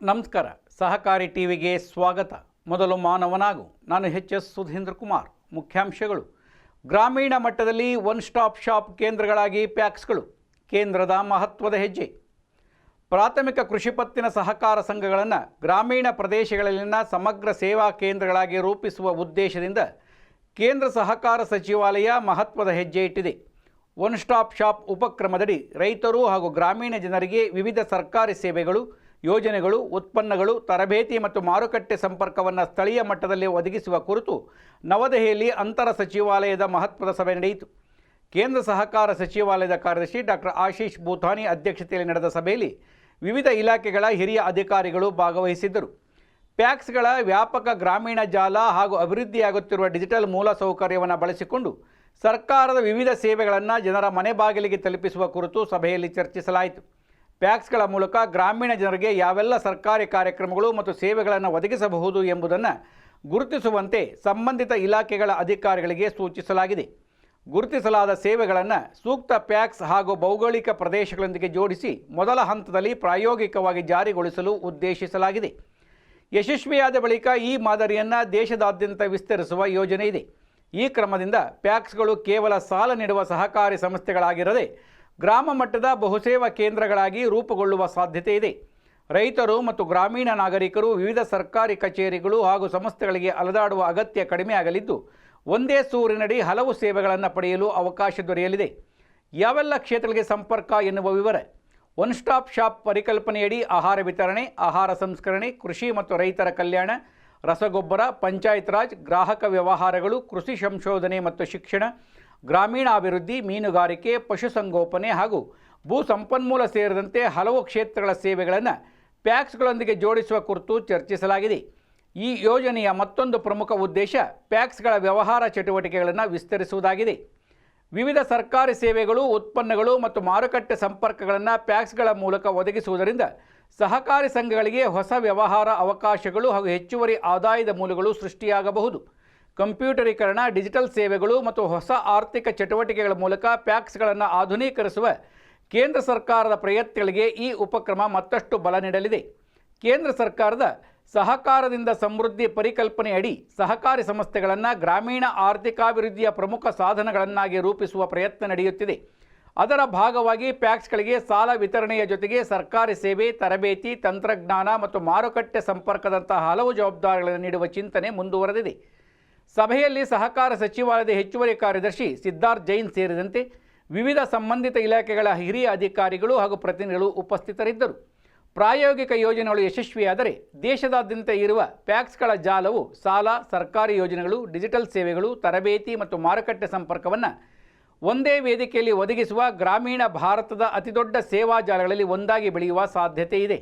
ನಮಸ್ಕಾರ. ಸಹಕಾರಿ ಟಿವಿಗೆ ಸ್ವಾಗತ. ಮೊದಲು ಮಾನವನಾಗು. ನಾನು ಎಚ್.ಎಸ್. ಸುಧೀಂದ್ರ ಕುಮಾರ್. ಮುಖ್ಯಾಂಶಗಳು: ಗ್ರಾಮೀಣ ಮಟ್ಟದಲ್ಲಿ ಒನ್ ಸ್ಟಾಪ್ ಶಾಪ್ ಕೇಂದ್ರಗಳಾಗಿ ಪ್ಯಾಕ್ಸ್ಗಳು ಕೇಂದ್ರದ ಮಹತ್ವದ ಹೆಜ್ಜೆ. ಪ್ರಾಥಮಿಕ ಕೃಷಿ ಪತ್ತಿನ ಸಹಕಾರ ಸಂಘಗಳನ್ನು ಗ್ರಾಮೀಣ ಪ್ರದೇಶಗಳಲ್ಲಿನ ಸಮಗ್ರ ಸೇವಾ ಕೇಂದ್ರಗಳಾಗಿ ರೂಪಿಸುವ ಉದ್ದೇಶದಿಂದ ಕೇಂದ್ರ ಸಹಕಾರ ಸಚಿವಾಲಯ ಮಹತ್ವದ ಹೆಜ್ಜೆ ಇಟ್ಟಿದೆ. ಒನ್ ಸ್ಟಾಪ್ ಶಾಪ್ ಉಪಕ್ರಮದಡಿ ರೈತರು ಹಾಗೂ ಗ್ರಾಮೀಣ ಜನರಿಗೆ ವಿವಿಧ ಸರ್ಕಾರಿ ಸೇವೆಗಳು, ಯೋಜನೆಗಳು, ಉತ್ಪನ್ನಗಳು, ತರಬೇತಿ ಮತ್ತು ಮಾರುಕಟ್ಟೆ ಸಂಪರ್ಕವನ್ನು ಸ್ಥಳೀಯ ಮಟ್ಟದಲ್ಲಿ ಒದಗಿಸುವ ಕುರಿತು ನವದೆಹಲಿಯಲ್ಲಿ ಅಂತರ ಸಚಿವಾಲಯದ ಮಹತ್ವದ ಸಭೆ ನಡೆಯಿತು. ಕೇಂದ್ರ ಸಹಕಾರ ಸಚಿವಾಲಯದ ಕಾರ್ಯದರ್ಶಿ ಡಾಕ್ಟರ್ ಆಶೀಶ್ ಭೂತಾನಿ ಅಧ್ಯಕ್ಷತೆಯಲ್ಲಿ ನಡೆದ ಸಭೆಯಲ್ಲಿ ವಿವಿಧ ಇಲಾಖೆಗಳ ಹಿರಿಯ ಅಧಿಕಾರಿಗಳು ಭಾಗವಹಿಸಿದ್ದರು. ಪ್ಯಾಕ್ಸ್ಗಳ ವ್ಯಾಪಕ ಗ್ರಾಮೀಣ ಜಾಲ ಹಾಗೂ ಅಭಿವೃದ್ಧಿಯಾಗುತ್ತಿರುವ ಡಿಜಿಟಲ್ ಮೂಲಸೌಕರ್ಯವನ್ನು ಬಳಸಿಕೊಂಡು ಸರ್ಕಾರದ ವಿವಿಧ ಸೇವೆಗಳನ್ನು ಜನರ ಮನೆ ಬಾಗಿಲಿಗೆ ತಲುಪಿಸುವ ಕುರಿತು ಸಭೆಯಲ್ಲಿ ಚರ್ಚಿಸಲಾಯಿತು. ಪ್ಯಾಕ್ಸ್ಗಳ ಮೂಲಕ ಗ್ರಾಮೀಣ ಜನರಿಗೆ ಯಾವೆಲ್ಲ ಸರ್ಕಾರಿ ಕಾರ್ಯಕ್ರಮಗಳು ಮತ್ತು ಸೇವೆಗಳನ್ನು ಒದಗಿಸಬಹುದು ಎಂಬುದನ್ನು ಗುರುತಿಸುವಂತೆ ಸಂಬಂಧಿತ ಇಲಾಖೆಗಳ ಅಧಿಕಾರಿಗಳಿಗೆ ಸೂಚಿಸಲಾಗಿದೆ. ಗುರುತಿಸಲಾದ ಸೇವೆಗಳನ್ನು ಸೂಕ್ತ ಪ್ಯಾಕ್ಸ್ ಹಾಗೂ ಭೌಗೋಳಿಕ ಪ್ರದೇಶಗಳೊಂದಿಗೆ ಜೋಡಿಸಿ ಮೊದಲ ಹಂತದಲ್ಲಿ ಪ್ರಾಯೋಗಿಕವಾಗಿ ಜಾರಿಗೊಳಿಸಲು ಉದ್ದೇಶಿಸಲಾಗಿದೆ. ಯಶಸ್ವಿಯಾದ ಬಳಿಕ ಈ ಮಾದರಿಯನ್ನು ದೇಶದಾದ್ಯಂತ ವಿಸ್ತರಿಸುವ ಯೋಜನೆ ಇದೆ. ಈ ಕ್ರಮದಿಂದ ಪ್ಯಾಕ್ಸ್ಗಳು ಕೇವಲ ಸಾಲ ನೀಡುವ ಸಹಕಾರಿ ಸಂಸ್ಥೆಗಳಾಗಿರದೆ ಗ್ರಾಮ ಮಟ್ಟದ ಬಹುಸೇವಾ ಕೇಂದ್ರಗಳಾಗಿ ರೂಪುಗೊಳ್ಳುವ ಸಾಧ್ಯತೆ ಇದೆ. ರೈತರು ಮತ್ತು ಗ್ರಾಮೀಣ ನಾಗರಿಕರು ವಿವಿಧ ಸರ್ಕಾರಿ ಕಚೇರಿಗಳು ಹಾಗೂ ಸಂಸ್ಥೆಗಳಿಗೆ ಅಲೆದಾಡುವ ಅಗತ್ಯ ಕಡಿಮೆಯಾಗಲಿದ್ದು, ಒಂದೇ ಸೂರಿನಡಿ ಹಲವು ಸೇವೆಗಳನ್ನು ಪಡೆಯಲು ಅವಕಾಶ ದೊರೆಯಲಿದೆ. ಯಾವೆಲ್ಲ ಕ್ಷೇತ್ರಗಳಿಗೆ ಸಂಪರ್ಕ ಎನ್ನುವ ವಿವರ: ಒನ್ ಸ್ಟಾಪ್ ಶಾಪ್ ಪರಿಕಲ್ಪನೆಯಡಿ ಆಹಾರ ವಿತರಣೆ, ಆಹಾರ ಸಂಸ್ಕರಣೆ, ಕೃಷಿ ಮತ್ತು ರೈತರ ಕಲ್ಯಾಣ, ರಸಗೊಬ್ಬರ, ಪಂಚಾಯತ್ ರಾಜ್, ಗ್ರಾಹಕ ವ್ಯವಹಾರಗಳು, ಕೃಷಿ ಸಂಶೋಧನೆ ಮತ್ತು ಶಿಕ್ಷಣ, ಗ್ರಾಮೀಣಾಭಿವೃದ್ಧಿ, ಮೀನುಗಾರಿಕೆ, ಪಶುಸಂಗೋಪನೆ ಹಾಗೂ ಭೂ ಸಂಪನ್ಮೂಲ ಸೇರಿದಂತೆ ಹಲವು ಕ್ಷೇತ್ರಗಳ ಸೇವೆಗಳನ್ನು ಪ್ಯಾಕ್ಸ್ಗಳೊಂದಿಗೆ ಜೋಡಿಸುವ ಕುರಿತು ಚರ್ಚಿಸಲಾಗಿದೆ. ಈ ಯೋಜನೆಯ ಮತ್ತೊಂದು ಪ್ರಮುಖ ಉದ್ದೇಶ ಪ್ಯಾಕ್ಸ್ಗಳ ವ್ಯವಹಾರ ಚಟುವಟಿಕೆಗಳನ್ನು ವಿಸ್ತರಿಸುವುದಾಗಿದೆ. ವಿವಿಧ ಸರ್ಕಾರಿ ಸೇವೆಗಳು, ಉತ್ಪನ್ನಗಳು ಮತ್ತು ಮಾರುಕಟ್ಟೆ ಸಂಪರ್ಕಗಳನ್ನು ಪ್ಯಾಕ್ಸ್ಗಳ ಮೂಲಕ ಒದಗಿಸುವುದರಿಂದ ಸಹಕಾರಿ ಸಂಘಗಳಿಗೆ ಹೊಸ ವ್ಯವಹಾರ ಅವಕಾಶಗಳು ಹಾಗೂ ಹೆಚ್ಚುವರಿ ಆದಾಯದ ಮೂಲಗಳು ಸೃಷ್ಟಿಯಾಗಬಹುದು. ಕಂಪ್ಯೂಟರೀಕರಣ, ಡಿಜಿಟಲ್ ಸೇವೆಗಳು ಮತ್ತು ಹೊಸ ಆರ್ಥಿಕ ಚಟುವಟಿಕೆಗಳ ಮೂಲಕ ಪ್ಯಾಕ್ಸ್ಗಳನ್ನು ಆಧುನೀಕರಿಸುವ ಕೇಂದ್ರ ಸರ್ಕಾರದ ಪ್ರಯತ್ನಗಳಿಗೆ ಈ ಉಪಕ್ರಮ ಮತ್ತಷ್ಟು ಬಲ ನೀಡಲಿದೆ. ಕೇಂದ್ರ ಸರ್ಕಾರದ ಸಹಕಾರದಿಂದ ಸಮೃದ್ಧಿ ಪರಿಕಲ್ಪನೆಯಡಿ ಸಹಕಾರಿ ಸಂಸ್ಥೆಗಳನ್ನು ಗ್ರಾಮೀಣ ಆರ್ಥಿಕಾಭಿವೃದ್ಧಿಯ ಪ್ರಮುಖ ಸಾಧನಗಳನ್ನಾಗಿ ರೂಪಿಸುವ ಪ್ರಯತ್ನ ನಡೆಯುತ್ತಿದೆ. ಅದರ ಭಾಗವಾಗಿ ಪ್ಯಾಕ್ಸ್ಗಳಿಗೆ ಸಾಲ ವಿತರಣೆಯ ಜೊತೆಗೆ ಸರ್ಕಾರಿ ಸೇವೆ, ತರಬೇತಿ, ತಂತ್ರಜ್ಞಾನ ಮತ್ತು ಮಾರುಕಟ್ಟೆ ಸಂಪರ್ಕದಂತಹ ಹಲವು ಜವಾಬ್ದಾರಿಗಳನ್ನು ನೀಡುವ ಚಿಂತನೆ ಮುಂದುವರೆದಿದೆ. ಸಭೆಯಲ್ಲಿ ಸಹಕಾರ ಸಚಿವಾಲಯದ ಹೆಚ್ಚುವರಿ ಕಾರ್ಯದರ್ಶಿ ಸಿದ್ಧಾರ್ಥ್ ಜೈನ್ ಸೇರಿದಂತೆ ವಿವಿಧ ಸಂಬಂಧಿತ ಇಲಾಖೆಗಳ ಹಿರಿಯ ಅಧಿಕಾರಿಗಳು ಹಾಗೂ ಪ್ರತಿನಿಧಿಗಳು ಉಪಸ್ಥಿತರಿದ್ದರು. ಪ್ರಾಯೋಗಿಕ ಯೋಜನೆಗಳು ಯಶಸ್ವಿಯಾದರೆ ದೇಶದಾದ್ಯಂತ ಇರುವ ಪ್ಯಾಕ್ಸ್ಗಳ ಜಾಲವು ಸಾಲ, ಸರ್ಕಾರಿ ಯೋಜನೆಗಳು, ಡಿಜಿಟಲ್ ಸೇವೆಗಳು, ತರಬೇತಿ ಮತ್ತು ಮಾರುಕಟ್ಟೆ ಸಂಪರ್ಕವನ್ನು ಒಂದೇ ವೇದಿಕೆಯಲ್ಲಿ ಒದಗಿಸುವ ಗ್ರಾಮೀಣ ಭಾರತದ ಅತಿದೊಡ್ಡ ಸೇವಾ ಜಾಲಗಳಲ್ಲಿ ಒಂದಾಗಿ ಬೆಳೆಯುವ ಸಾಧ್ಯತೆ ಇದೆ.